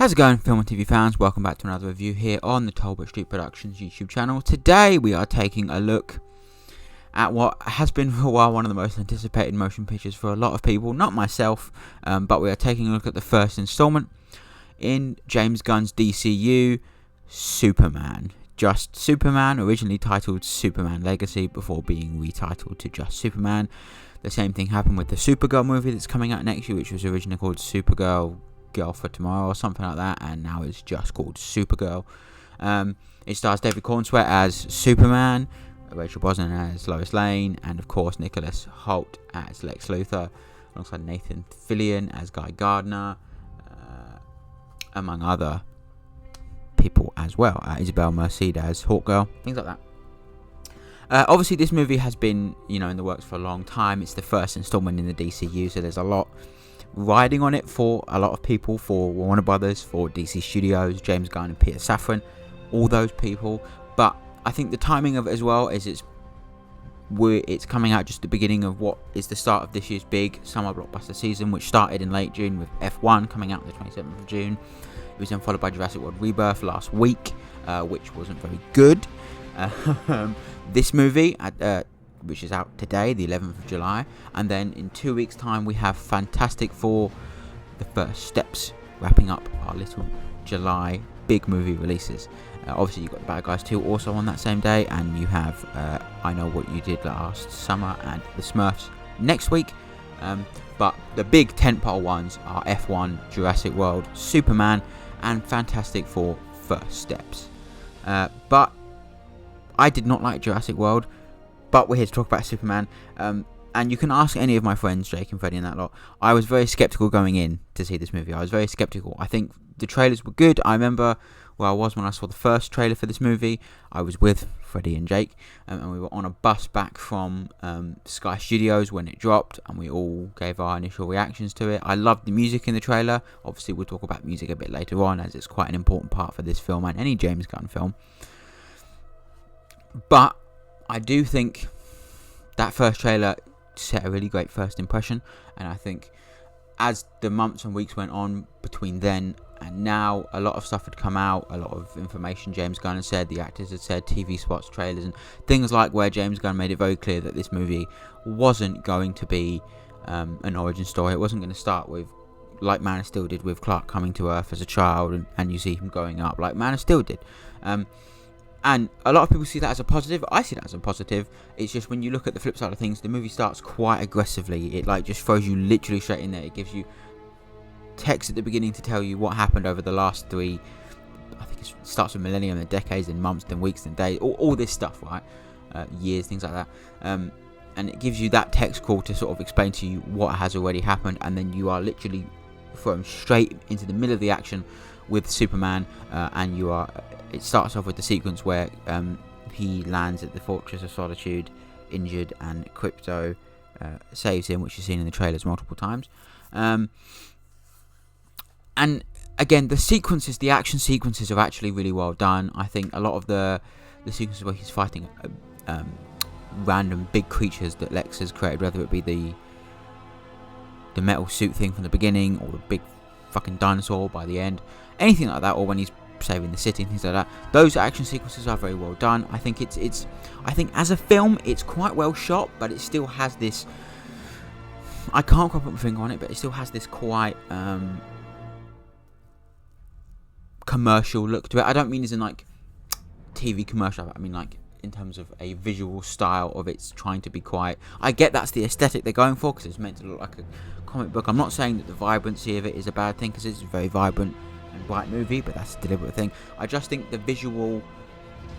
How's it going, film and TV fans? Welcome back to another review here on the Talbot Street Productions YouTube channel. Today we are taking a look at what has been for a while one of the most anticipated motion pictures for a lot of people, not myself, but we are taking a look at the first installment in James Gunn's DCU, Superman. Just Superman, originally titled Superman Legacy before being retitled to just Superman. The same thing happened with the Supergirl movie that's coming out next year, which was originally called Supergirl Girl for Tomorrow or something like that, and now it's just called Supergirl. It stars David Cornsweet as Superman, Rachel Brosnan as Lois Lane, and of course Nicholas Hoult as Lex Luthor, alongside Nathan Fillion as Guy Gardner, among other people as well. Isabel Merced as Hawkgirl, things like that. Obviously this movie has been, in the works for a long time. It's the first installment in the DCU, so there's a lot riding on it for a lot of people, for Warner Brothers, for DC Studios, James Gunn and Peter Safran, all those people. But I think the timing of it as well is it's coming out just the beginning of what is the start of this year's big summer blockbuster season, which started in late June with F1 coming out on the 27th of June. It was then followed by Jurassic World Rebirth last week, which wasn't very good. This movie, which is out today, the 11th of July, and then in 2 weeks' time we have Fantastic Four: The First Steps, wrapping up our little July big movie releases. Obviously you've got The Bad Guys 2 also on that same day, and you have I Know What You Did Last Summer and The Smurfs next week. But the big tentpole ones are F1, Jurassic World, Superman, and Fantastic Four: First Steps. But I did not like Jurassic World, but we're here to talk about Superman. And you can ask any of my friends, Jake and Freddie and that lot. I was very skeptical going in to see this movie. I was very skeptical. I think the trailers were good. I remember where I was when I saw the first trailer for this movie. I was with Freddie and Jake, and we were on a bus back from Sky Studios when it dropped, and we all gave our initial reactions to it. I loved the music in the trailer. Obviously we'll talk about music a bit later on, as it's quite an important part for this film and any James Gunn film. But I do think that first trailer set a really great first impression, and I think as the months and weeks went on between then and now, a lot of stuff had come out, a lot of information James Gunn had said, the actors had said, TV spots, trailers, and things like where James Gunn made it very clear that this movie wasn't going to be an origin story. It wasn't going to start with, like Man of Steel did, with Clark coming to Earth as a child and you see him growing up, like Man of Steel did. And a lot of people see that as a positive. I see that as a positive. It's just when you look at the flip side of things, the movie starts quite aggressively. It just throws you literally straight in there. It gives you text at the beginning to tell you what happened over the last three, I think it starts with millennium, then decades, then months, then weeks, then days, all this stuff, right? Years, things like that. And it gives you that text call to sort of explain to you what has already happened, and then you are literally thrown straight into the middle of the action with Superman, and it starts off with the sequence where he lands at the Fortress of Solitude injured, and Krypto saves him, which is seen in the trailers multiple times. And again, the action sequences are actually really well done. I think a lot of the sequences where he's fighting random big creatures that Lex has created, whether it be the metal suit thing from the beginning, or the big fucking dinosaur by the end, anything like that, or when he's saving the city and things like that, those action sequences are very well done. I think I think as a film it's quite well shot, but it still has this, I can't quite put my finger on it, but it still has this quite commercial look to it. I don't mean as in like TV commercial, I mean like in terms of a visual style of it's trying to be quite, I get that's the aesthetic they're going for because it's meant to look like a comic book. I'm not saying that the vibrancy of it is a bad thing, because it's a very vibrant and bright movie, but that's a deliberate thing. I just think the visual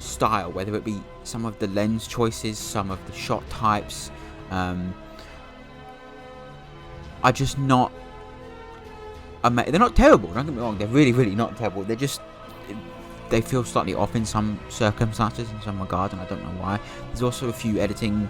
style, whether it be some of the lens choices, some of the shot types, are just not they're not terrible, don't get me wrong, they're really, really not terrible. They feel slightly off in some circumstances, in some regards, and I don't know why. There's also a few editing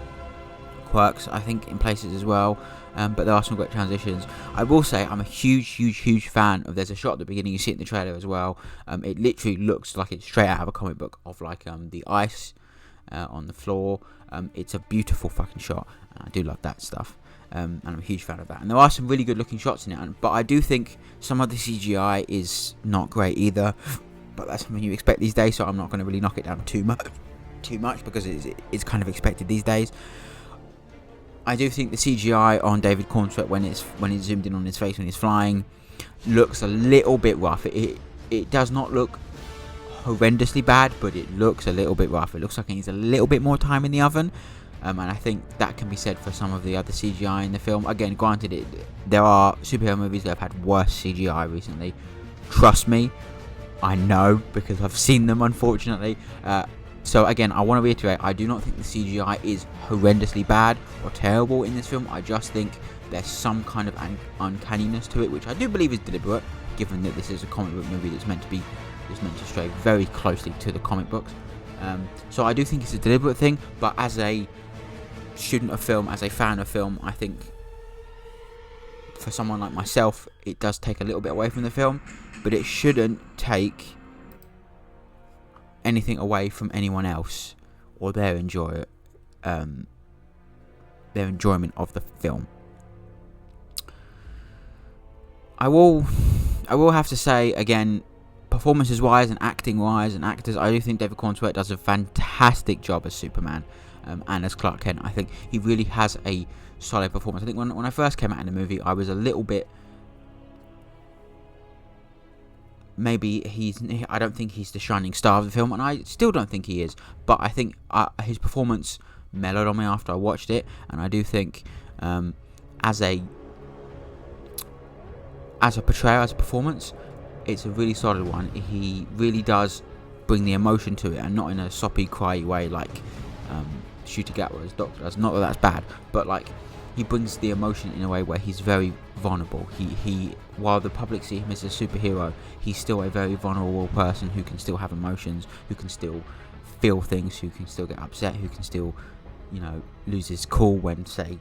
quirks, I think, in places as well, but there are some great transitions. I will say I'm a huge fan of, there's a shot at the beginning, you see it in the trailer as well, it literally looks like it's straight out of a comic book, of like the ice on the floor. It's a beautiful fucking shot, and I do love that stuff. and I'm a huge fan of that. And there are some really good looking shots in it, but I do think some of the CGI is not great either. But that's something you expect these days, so I'm not going to really knock it down too much because it's kind of expected these days. I do think the CGI on David Cornsweet when it's zoomed in on his face when he's flying looks a little bit rough. It does not look horrendously bad, but it looks a little bit rough. It looks like it needs a little bit more time in the oven, and I think that can be said for some of the other CGI in the film. Again, granted, there are superhero movies that have had worse CGI recently. Trust me, I know, because I've seen them, unfortunately. So again, I want to reiterate, I do not think the CGI is horrendously bad or terrible in this film. I just think there's some kind of uncanniness to it, which I do believe is deliberate, given that this is a comic book movie that's meant to stray very closely to the comic books. So I do think it's a deliberate thing, but as a student of film, as a fan of film, I think for someone like myself, it does take a little bit away from the film, but it shouldn't take anything away from anyone else or their enjoyment of the film. I will have to say again, performances wise and acting wise and actors, I do think David Cornsweet does a fantastic job as Superman and as Clark Kent. I think he really has a solid performance. I think when I first came out in the movie, I was a little bit, maybe I don't think he's the shining star of the film, and I still don't think he is, but I think his performance mellowed on me after I watched it, and I do think as a portrayal, as a performance, it's a really solid one. He really does bring the emotion to it, and not in a soppy, cryy way like Shooter Gatwa's Doctor does. Not that that's bad, but like he brings the emotion in a way where he's very vulnerable. He while the public see him as a superhero, he's still a very vulnerable person who can still have emotions, who can still feel things, who can still get upset, who can still, lose his cool when, say,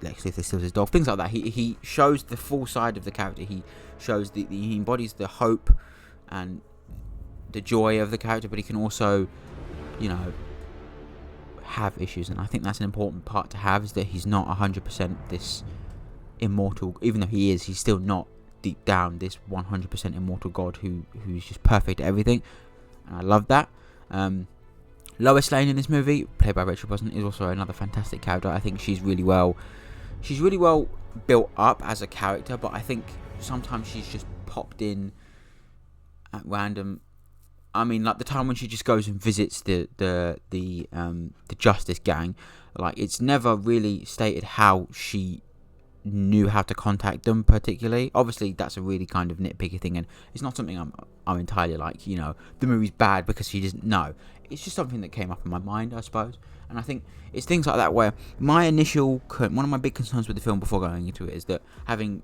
Lex Luthor steals his dog, things like that. He shows the full side of the character. He shows he embodies the hope and the joy of the character, but he can also, have issues, and I think that's an important part to have, is that he's not 100% this immortal, even though he is, he's still not deep down this 100% immortal god who's just perfect at everything, and I love that. Lois Lane in this movie, played by Rachel Brosnahan, is also another fantastic character. I think she's really well built up as a character, but I think sometimes she's just popped in at random. I mean, like the time when she just goes and visits the Justice Gang, like it's never really stated how she knew how to contact them particularly. Obviously, that's a really kind of nitpicky thing, and it's not something I'm entirely like, the movie's bad because she doesn't know. It's just something that came up in my mind, I suppose. And I think it's things like that where one of my big concerns with the film before going into it is that, having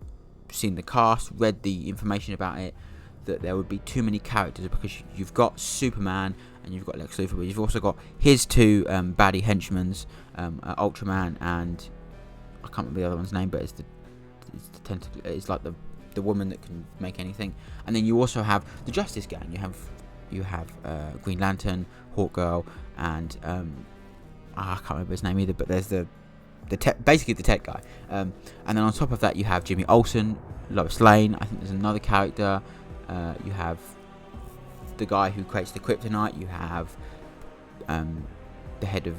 seen the cast, read the information about it, that there would be too many characters, because you've got Superman and you've got Lex Luthor, but you've also got his two baddie henchmen, Ultraman, and I can't remember the other one's name, but it's like the woman that can make anything. And then you also have the Justice Gang. You have Green Lantern, Hawkgirl, and I can't remember his name either, but there's basically the tech guy. And then on top of that, you have Jimmy Olsen, Lois Lane. I think there's another character. You have the guy who creates the kryptonite. You have the head of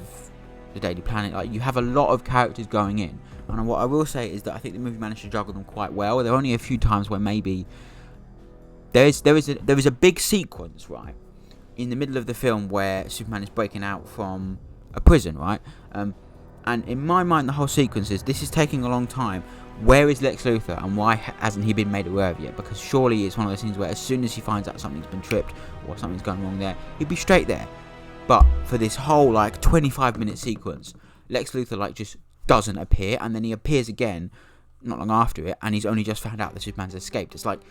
the Daily Planet. Like, you have a lot of characters going in. And what I will say is that I think the movie managed to juggle them quite well. There are only a few times where maybe there is a big sequence, right, in the middle of the film where Superman is breaking out from a prison, right? And in my mind, the whole sequence is, this is taking a long time. Where is Lex Luthor, and why hasn't he been made aware of yet? Because surely it's one of those things where as soon as he finds out something's been tripped or something's gone wrong there, he'd be straight there. But for this whole 25-minute sequence, Lex Luthor just doesn't appear, and then he appears again not long after it, and he's only just found out that Superman's escaped. It's like,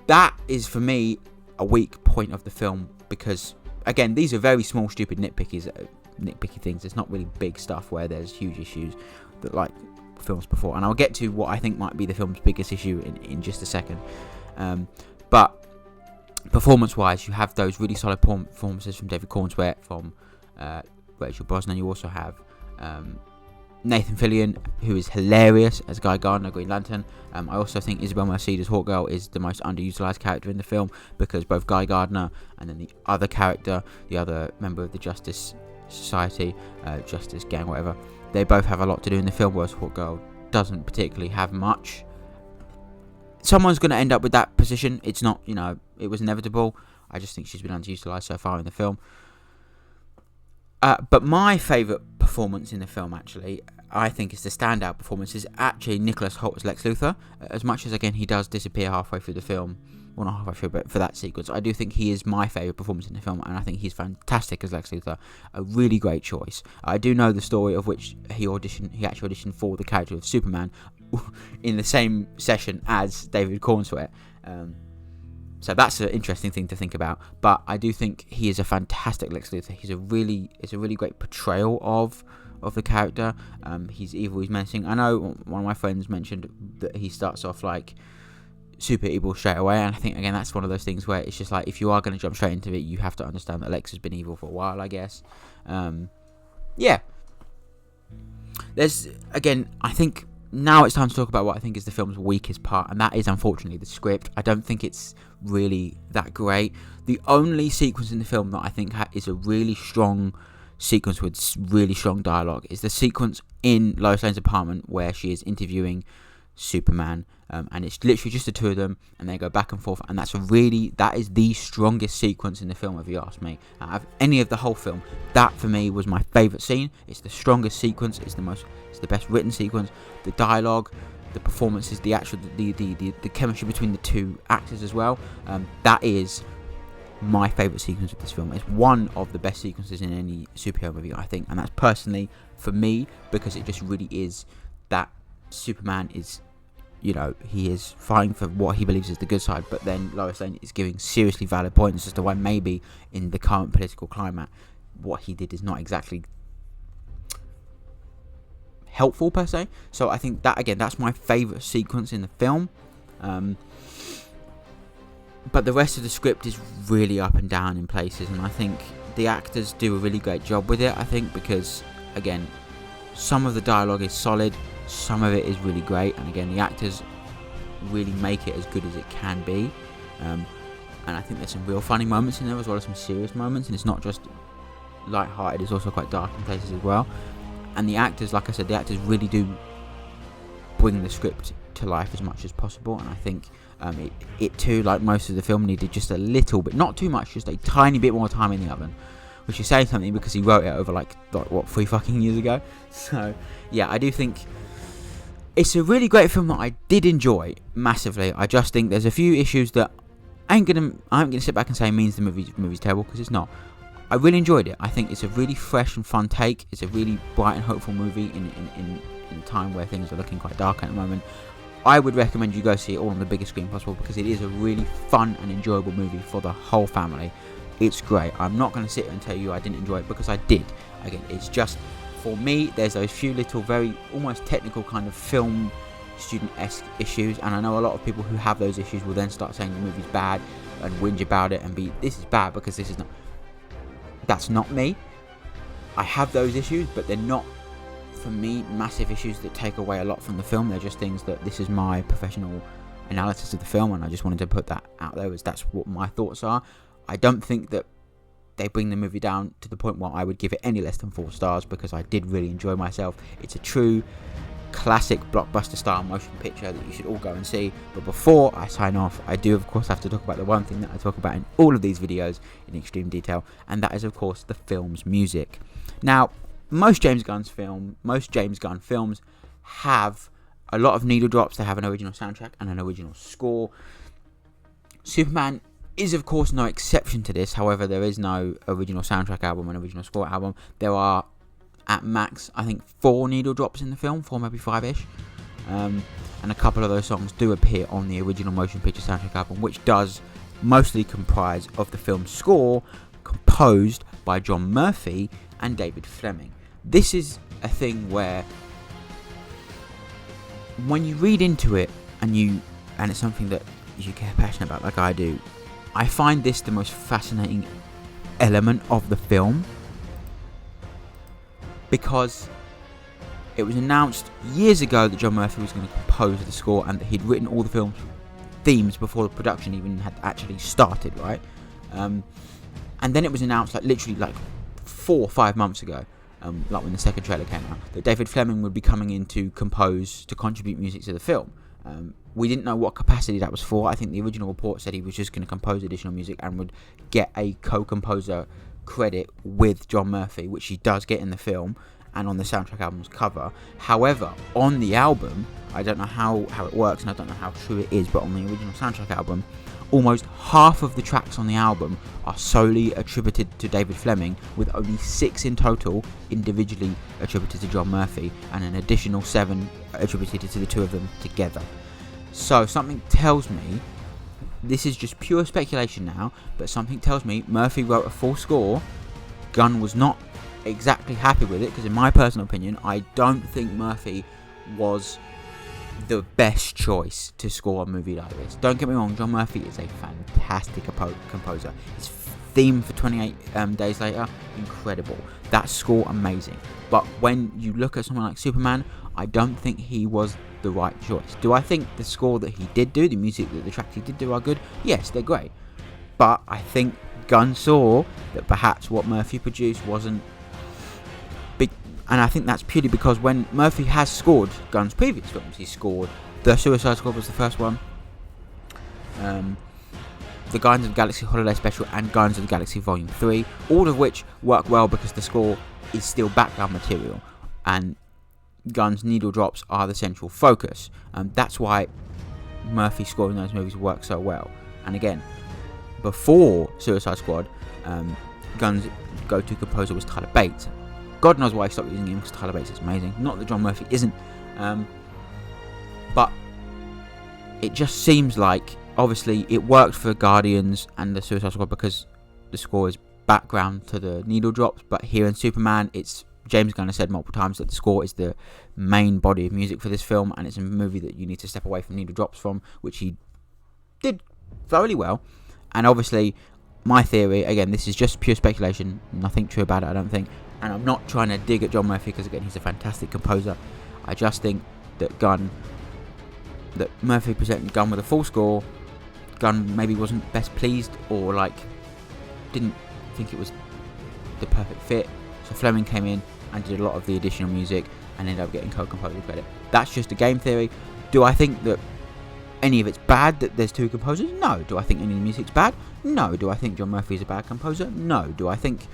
that is for me a weak point of the film, because again, these are very small, stupid, nitpicky things. It's not really big stuff where there's huge issues that films before, and I'll get to what I think might be the film's biggest issue in just a second. But performance-wise, you have those really solid performances from David Cornsweet, from Rachel Brosnahan. You also have Nathan Fillion, who is hilarious as Guy Gardner, Green Lantern. I also think Isabel Mercedes Hawkgirl is the most underutilized character in the film, because both Guy Gardner and then the other character, the other member of the Justice Society, Justice Gang, whatever, they both have a lot to do in the film, whereas Hawkgirl doesn't particularly have much. Someone's going to end up with that position. It's not, it was inevitable. I just think she's been underutilized so far in the film. But my favourite performance in the film, actually, I think is the standout performance, is actually Nicholas Hoult as Lex Luthor. As much as, again, he does disappear halfway through the film, well, not halfway through, but for that sequence, I do think he is my favourite performance in the film, and I think he's fantastic as Lex Luthor. A really great choice. I do know the story of which he actually auditioned for the character of Superman in the same session as David Cornsweet. So that's an interesting thing to think about. But I do think he is a fantastic Lex Luthor. It's a really great portrayal of the character. He's evil, he's menacing. I know one of my friends mentioned that he starts off like super evil straight away, and I think, again, that's one of those things where it's just like, if you are going to jump straight into it, you have to understand that Lex has been evil for a while, I guess. Yeah. There's, again, I think now it's time to talk about what I think is the film's weakest part, and that is, unfortunately, the script. I don't think it's really that great. The only sequence in the film that I think is a really strong sequence with really strong dialogue is the sequence in Lois Lane's apartment where she is interviewing Superman, and it's literally just the two of them, and they go back and forth, and that is the strongest sequence in the film, if you ask me. Out of any of the whole film, that for me was my favourite scene. It's the strongest sequence, it's the best written sequence. The dialogue, the performances, the chemistry between the two actors as well, that is my favourite sequence of this film. It's one of the best sequences in any superhero movie, I think, and that's personally for me, because it just really is that Superman is, he is fighting for what he believes is the good side, but then Lois Lane is giving seriously valid points as to why maybe in the current political climate what he did is not exactly helpful per se. So I think that, again, that's my favourite sequence in the film. But the rest of the script is really up and down in places, and I think the actors do a really great job with it, I think, because, again, some of the dialogue is solid, some of it is really great, and again, the actors really make it as good as it can be. And I think there's some real funny moments in there, as well as some serious moments, and it's not just light-hearted, it's also quite dark in places as well. And the actors, like I said, the actors really do bring the script to life as much as possible, and I think it too, like most of the film, needed just a little bit, not too much, just a tiny bit more time in the oven, which is saying something because he wrote it over like 3 fucking years ago. So yeah, I do think it's a really great film that I did enjoy massively. I just think there's a few issues that I'm gonna sit back and say means the movie's terrible, because it's not. I really enjoyed it. I think it's a really fresh and fun take. It's a really bright and hopeful movie in a time where things are looking quite dark at the moment. I would recommend you go see it all on the biggest screen possible, because it is a really fun and enjoyable movie for the whole family. It's great. I'm not going to sit and tell you I didn't enjoy it, because I did. Again, it's just, for me, there's those few little very almost technical kind of film student-esque issues, and I know a lot of people who have those issues will then start saying the movie's bad and whinge about it and be, this is bad because this is not. That's not me. I have those issues, but they're not, for me, massive issues that take away a lot from the film. They're just things that, this is my professional analysis of the film, and I just wanted to put that out there, as that's what my thoughts are. I don't think that they bring the movie down to the point where I would give it any less than 4 stars, because I did really enjoy myself. It's a true classic blockbuster style motion picture that you should all go and see. But before I sign off, I do of course have to talk about the one thing that I talk about in all of these videos in extreme detail, and that is of course the film's music. Now, most James Gunn films have a lot of needle drops. They have an original soundtrack and an original score. Superman is of course no exception to this. However, there is no original soundtrack album and original score album. There are at max, I think, 4 needle drops in the film, 4 maybe 5ish, and a couple of those songs do appear on the original motion picture soundtrack album, which does mostly comprise of the film's score, composed by John Murphy and David Fleming. This is a thing where, when you read into it and it's something that you get passionate about, like I do, I find this the most fascinating element of the film, because It was announced years ago that John Murphy was going to compose the score and that he'd written all the film's themes before the production even had actually started, right? And then it was announced literally 4 or 5 months ago, like when the second trailer came out, that David Fleming would be coming in to contribute music to the film. We didn't know what capacity that was for. I think the original report said he was just going to compose additional music and would get a co-composer credit with John Murphy, which he does get in the film and on the soundtrack album's cover. However, on the album, I don't know how it works and I don't know how true it is, but on the original soundtrack album, almost half of the tracks on the album are solely attributed to David Fleming, with only 6 in total individually attributed to John Murphy, and an additional 7 attributed to the two of them together. So something tells me, this is just pure speculation now, but something tells me Murphy wrote a full score. Gunn was not exactly happy with it, because in my personal opinion, I don't think Murphy was the best choice to score a movie like this. Don't get me wrong, John Murphy is a fantastic composer. His theme for 28 Days Later, incredible. That score, amazing. But when you look at someone like Superman, I don't think he was the right choice. Do I think the score that he did do, the music that the tracks he did do are good? Yes, they're great. But I think Gunn saw that perhaps what Murphy produced wasn't big, and I think that's purely because when Murphy has scored Gunn's previous films, he scored The Suicide Squad was the first one, the Guardians of the Galaxy Holiday Special and Guardians of the Galaxy Volume 3, all of which work well because the score is still background material and Gunn's needle drops are the central focus. That's why Murphy scoring those movies works so well. And again, before Suicide Squad, Gunn's go-to composer was Tyler Bates. God knows why he stopped using him, because Tyler Bates is amazing. Not that John Murphy isn't, but it just seems like, obviously, it worked for Guardians and the Suicide Squad because the score is background to the needle drops, but here in Superman, it's James Gunn has said multiple times that the score is the main body of music for this film, and it's a movie that you need to step away from needle drops from, which he did thoroughly well. And obviously, my theory, again, this is just pure speculation, nothing true about it, I don't think, and I'm not trying to dig at John Murphy because, again, he's a fantastic composer. I just think that Murphy presented Gunn with a full score. Gunn maybe wasn't best pleased, or didn't think it was the perfect fit. So Fleming came in and did a lot of the additional music and ended up getting co-composer credit. That's just a game theory. Do I think that any of it's bad that there's 2 composers? No. Do I think any of the music's bad? No. Do I think John Murphy is a bad composer? No. Do I think,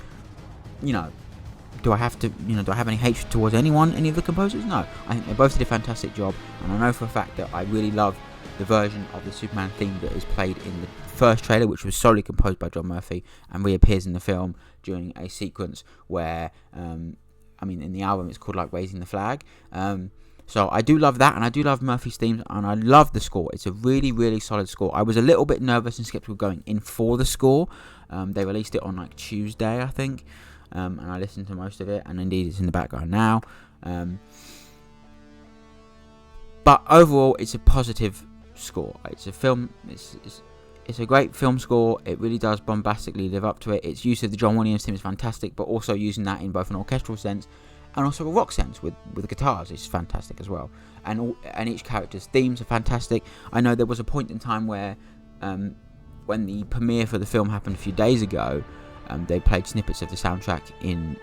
do I have any hatred towards any of the composers? No. I think they both did a fantastic job, and I know for a fact that I really love the version of the Superman theme that is played in the first trailer, which was solely composed by John Murphy and reappears in the film during a sequence where, in the album it's called Raising the Flag. So I do love that, and I do love Murphy's themes, and I love the score. It's a really, really solid score. I was a little bit nervous and skeptical going in for the score. They released it on Tuesday, I think, and I listened to most of it, and indeed it's in the background now. But overall, it's a positive score. It's a film. It's a great film score. It really does bombastically live up to it. Its use of the John Williams theme is fantastic, but also using that in both an orchestral sense and also a rock sense with guitars is fantastic as well. And each character's themes are fantastic. I know there was a point in time where, when the premiere for the film happened a few days ago, they played snippets of the soundtrack in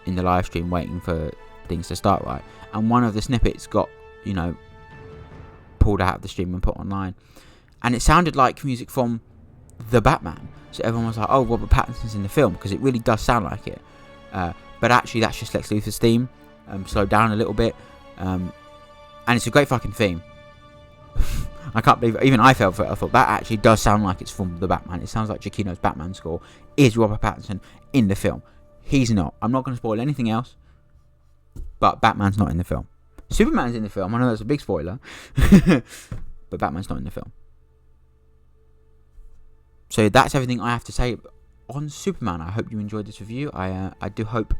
the live stream, waiting for things to start right. And one of the snippets got pulled out of the stream and put online, and it sounded like music from The Batman. So everyone was like, "Oh, Robert Pattinson's in the film," because it really does sound like it. But actually, that's just Lex Luthor's theme, slowed down a little bit, and it's a great fucking theme. I can't believe it. Even I fell for it. I thought that actually does sound like it's from The Batman. It sounds like Giacchino's Batman score is Robert Pattinson in the film. He's not. I'm not going to spoil anything else, but Batman's not in the film. Superman's in the film. I know that's a big spoiler, but Batman's not in the film. So that's everything I have to say on Superman. I hope you enjoyed this review. I do hope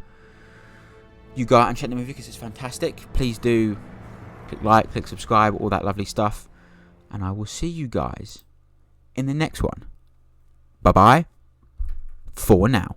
you go out and check the movie because it's fantastic. Please do click like, click subscribe, all that lovely stuff. And I will see you guys in the next one. Bye-bye for now.